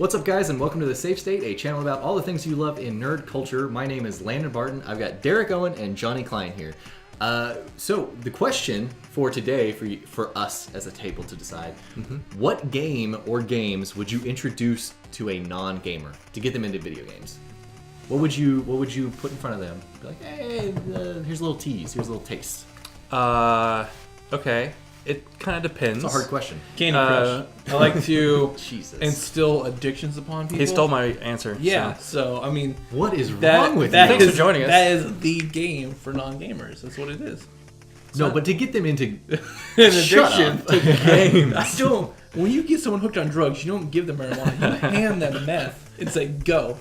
What's up, guys, and welcome to the SaveState, a channel about all the things you love in nerd culture. My name is Landon Barton. I've got Derek Owen and Johnny Klein here. So the question for today, for us as a table to decide, what game or games would you introduce to a non-gamer to get them into video games? What would you put in front of them? Be like, hey, here's a little tease, here's a little taste. Okay. It kind of depends. It's a hard question. Candy Crush. I like to Jesus. instill addictions upon people. He stole my answer. Yeah, so I mean, What is wrong with you? Thanks for joining us. That is the game for non-gamers. That's what it is. No, but to get them into An addiction up. to games. I still, when you get someone hooked on drugs, you don't give them marijuana. You hand them meth and say, go.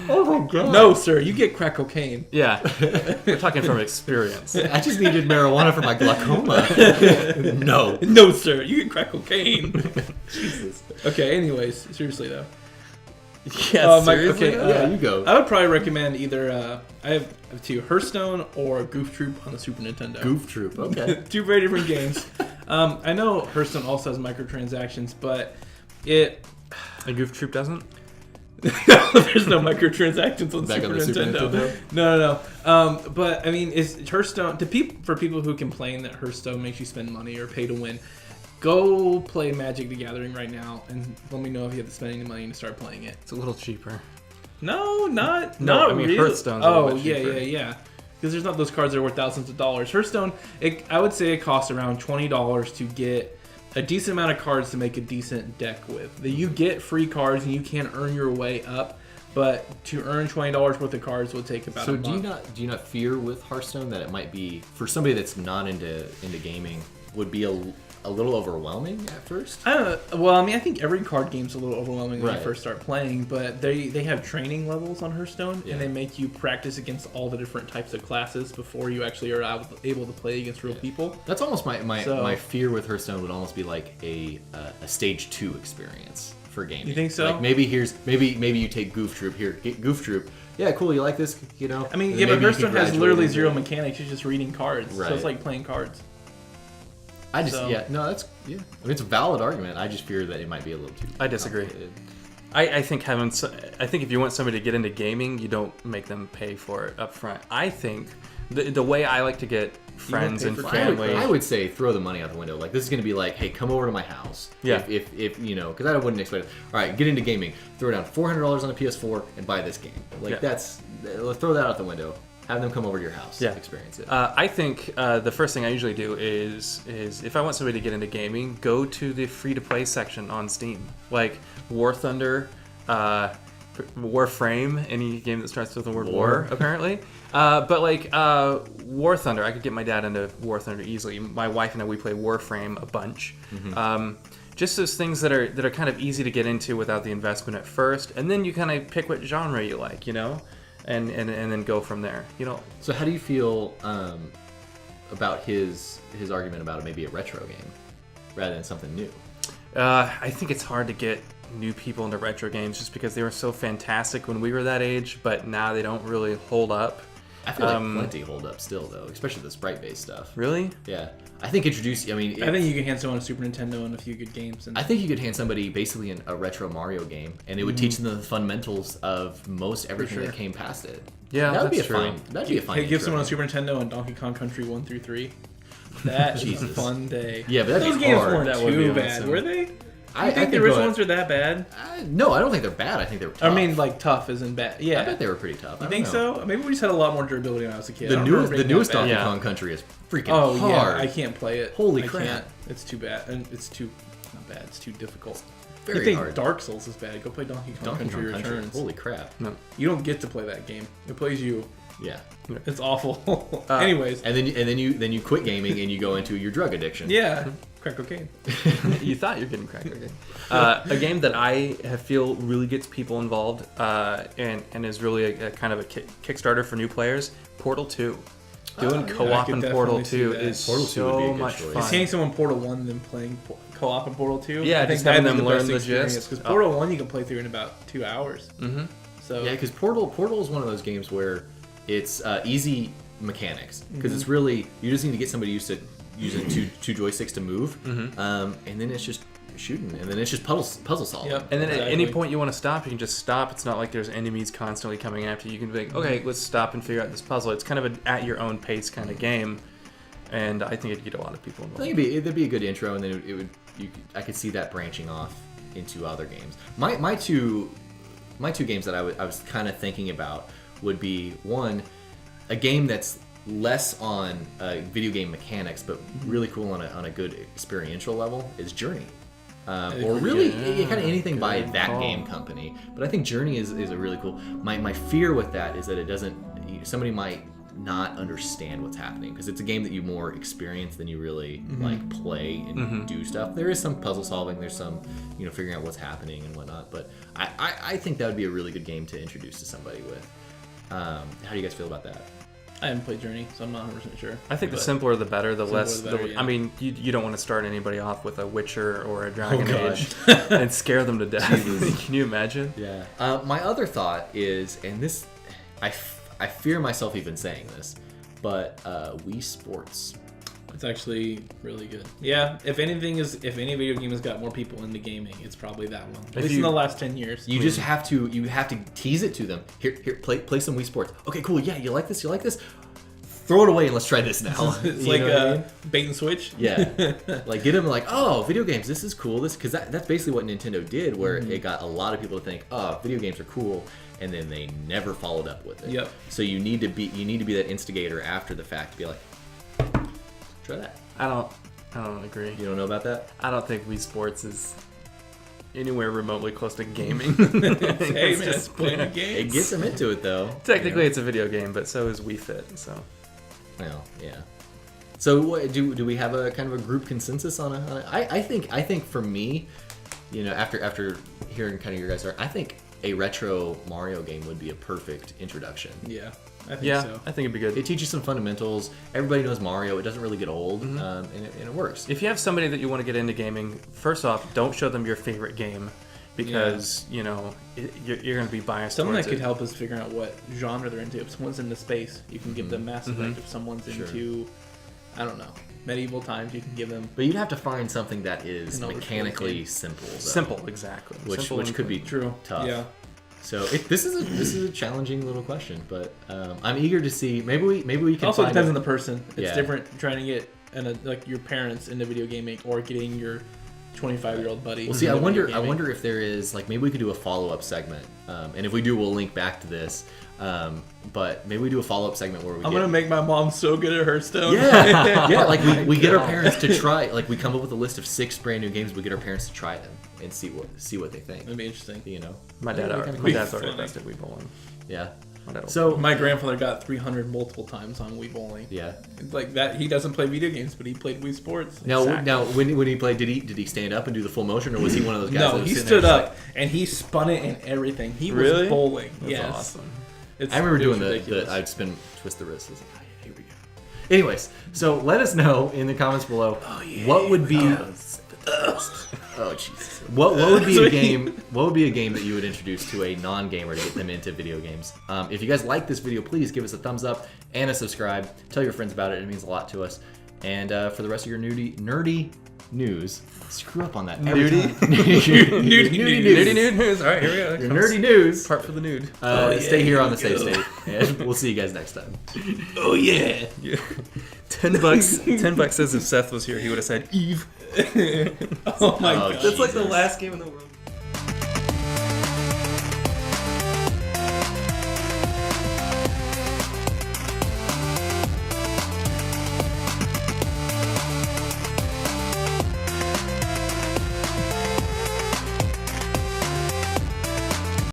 Oh my god. No, sir, you get crack cocaine. Yeah. We're talking from experience. I just needed marijuana for my glaucoma. No. No, sir, you get crack cocaine. Jesus. Okay, anyways, seriously though. Yeah, Okay, Yeah, you go. I would probably recommend either, I have two, Hearthstone or Goof Troop on the Super Nintendo. Goof Troop, okay. Two very different games. I know Hearthstone also has microtransactions, but it... A Goof Troop doesn't? There's no microtransactions on Back Super on the Super Nintendo. Nintendo? No. But I mean, is Hearthstone for people who complain that Hearthstone makes you spend money or pay to win? Go play Magic: The Gathering right now, and let me know if you have to spend any money to start playing it. It's a little cheaper. No, not I mean, really. Hearthstone's a little bit cheaper. yeah. Because there's not those cards that are worth thousands of dollars. Hearthstone, I would say it costs around $20 to get a decent amount of cards to make a decent deck with. You get free cards and you can earn your way up, but to earn $20 worth of cards will take about a month. So do you not fear with Hearthstone that it might be, for somebody that's not into gaming, would be a little overwhelming at first? I don't know. Well, I mean, I think every card game's a little overwhelming when Right. you first start playing, but they have training levels on Hearthstone, Yeah. and they make you practice against all the different types of classes before you actually are able to play against real people. That's almost my So- fear with Hearthstone would almost be like a stage 2 experience for gaming. You think so? Like maybe you take Goof Troop here. Get Goof Troop. Yeah, cool. You like this? You know. I mean, And yeah, then but maybe you can Hearthstone has graduate literally into zero it. mechanics. You're just reading cards, so Right. it's like playing cards. I just so- I mean, it's a valid argument. I just fear that it might be a little too. I disagree. complicated. I think if you want somebody to get into gaming, you don't make them pay for it up front. I think the way I like to get friends pay and for family. I would say throw the money out the window. Like, this is going to be like, hey, come over to my house. Yeah. If you know, because I wouldn't expect it. All right, get into gaming. Throw down $400 on a PS4 and buy this game. Like, Yeah. let's throw that out the window. Have them come over to your house. Yeah. Experience it. I think the first thing I usually do is if I want somebody to get into gaming, go to the free-to-play section on Steam, like War Thunder, Warframe, any game that starts with the word war apparently. But like War Thunder, I could get my dad into War Thunder easily. My wife and I, we play Warframe a bunch. Just those things that are kind of easy to get into without the investment at first, and then you kind of pick what genre you like, you know. And then go from there, you know. So how do you feel about his argument about it maybe a retro game rather than something new? I think it's hard to get new people into retro games just because they were so fantastic when we were that age, but now they don't really hold up. I feel like plenty hold up still, though, especially the sprite-based stuff. Really? Yeah. I think I think you can hand someone a Super Nintendo and a few good games. And I think you could hand somebody basically a retro Mario game, and it would teach them the fundamentals of most everything that came past it. Yeah, that would be a that's true. fine. That'd be a fine. Hey, give intro someone a game. Super Nintendo and Donkey Kong Country 1 through 3. That is a Jesus. fun day. Yeah, but that'd those be games hard. weren't That would be too bad, awesome. were they? I I think the think original go- ones are that bad. No, I don't think they're bad. I think they were tough. I mean, like tough isn't bad. Yeah, I bet they were pretty tough. You think so? Maybe we just had a lot more durability when I was a kid. I The don't newest, remember the being newest that bad. Donkey Yeah. Kong Country is freaking Oh hard. yeah, I can't play it. Holy I crap. can't. It's too bad, and it's too not bad. It's too difficult. Very you think hard. Dark Souls is bad? Go play Donkey Kong Donkey Country Kong Country. Returns. Holy crap. No. You don't get to play that game. It plays you. Yeah. It's awful. Anyways, And then you quit gaming and you go into your drug addiction. yeah, crack cocaine. You thought you're getting cracked. Okay. A game that I feel really gets people involved and is really a kind of a Kickstarter for new players. Portal 2. Doing Yeah, I co-op could in definitely Portal see 2 that. is Portal 2 would be a so good much choice. fun. Seeing someone Portal 1 and then playing co-op in Portal 2. Yeah, I think just having that'd be them the learn best the experience, gist. Because Portal 1 you can play through in about 2 hours. Mm-hmm. So Yeah, because Portal is one of those games where it's easy mechanics because it's really you just need to get somebody used to using two joysticks to move, and then it's just shooting, and then it's just puzzle solving. Yep. And then at Exactly. any point you want to stop, you can just stop. It's not like there's enemies constantly coming after you. You can be like, okay, let's stop and figure out this puzzle. It's kind of an at your own pace kind of game, and I think it'd get a lot of people I involved. think it'd be a good intro, and then I could see that branching off into other games. My two games that I was kind of thinking about would be, one, a game that's less on video game mechanics, but really cool on a good experiential level, is Journey. Or really kind of anything by that game company. But I think Journey is a really cool. My fear with that is that it doesn't. Somebody might not understand what's happening, because it's a game that you more experience than you really like play and do stuff. There is some puzzle solving. There's some figuring out what's happening and whatnot. But I think that would be a really good game to introduce to somebody with. How do you guys feel about that? I haven't played Journey, so I'm not 100% sure. I think the simpler the better, the less. I mean, you don't want to start anybody off with a Witcher or a Dragon Age and scare them to death. Can you imagine? Yeah. My other thought is, and this, I fear myself even saying this, but Wii Sports. It's actually really good. Yeah, if any video game has got more people into gaming, it's probably that one. At least in the last 10 years. You just have to tease it to them. Here, play some Wii Sports. Okay, cool. Yeah, you like this? Throw it away and let's try this now. It's like bait and switch. Yeah, like get them like, oh, video games, this is cool. Because that's basically what Nintendo did, where it got a lot of people to think, oh, video games are cool, and then they never followed up with it. Yep. So you need to be that instigator after the fact to be like, try that. I don't agree. You don't know about that? I don't think Wii Sports is anywhere remotely close to gaming. It's just playing a game. It gets them into it though. Technically, it's a video game, but so is Wii Fit. So. Well, yeah. So what, do we have a kind of a group consensus on it? I think for me, after hearing kind of your guys' I think a retro Mario game would be a perfect introduction. Yeah, I think so. I think it'd be good. It teaches some fundamentals. Everybody knows Mario. It doesn't really get old, and it works. If you have somebody that you want to get into gaming, first off, don't show them your favorite game, because you're going to be biased. Something that towards could it. help us figure out what genre they're into. If someone's into space, you can give them Mass Effect. If someone's into, I don't know, medieval times, you can give them. But you'd have to find something that is An mechanically simple. Though, Simple, exactly. Which Simple and could be True. tough. Yeah. So this is a challenging little question, but I'm eager to see. Maybe we can. Also, it find depends on the person. It's Yeah. different trying to get like your parents into video gaming or getting your 25-year-old buddy. Well, see, I into wonder video gaming. if there is maybe we could do a follow-up segment, and if we do, we'll link back to this. But maybe we do a follow-up segment where we. I'm gonna make my mom so good at Hearthstone. Yeah, yeah. Like we get our parents to try. Like we come up with a list of 6 brand new games. We get our parents to try them and see what they think. That'd be interesting. My dad's already invested Wii Bowling. Yeah. My dad will- So My grandfather got 300 multiple times on Wii Bowling. yeah. Like that, he doesn't play video games, but he played Wii Sports. Now, Exactly. when he played, did he stand up and do the full motion, or was he one of those guys? No, that was he sitting stood there up and he spun it and everything. He was Really? bowling. That's Yes. awesome. I remember doing ridiculous. the I'd twist the wrist. I was like, oh, yeah, here we go. Anyways, so let us know in the comments below what would be. Oh Jesus! What would be a game? What would be a game that you would introduce to a non-gamer to get them into video games? If you guys like this video, please give us a thumbs up and a subscribe. Tell your friends about it; it means a lot to us. And for the rest of your nerdy news, screw up on that. Nudie? Nudie news. All right, here we go. Your nerdy news. Part for the nude. Stay here on the SaveState, and we'll see you guys next time. Oh yeah. $10. $10 says if Seth was here, he would have said Eve. Oh my god. That's like the last game in the world.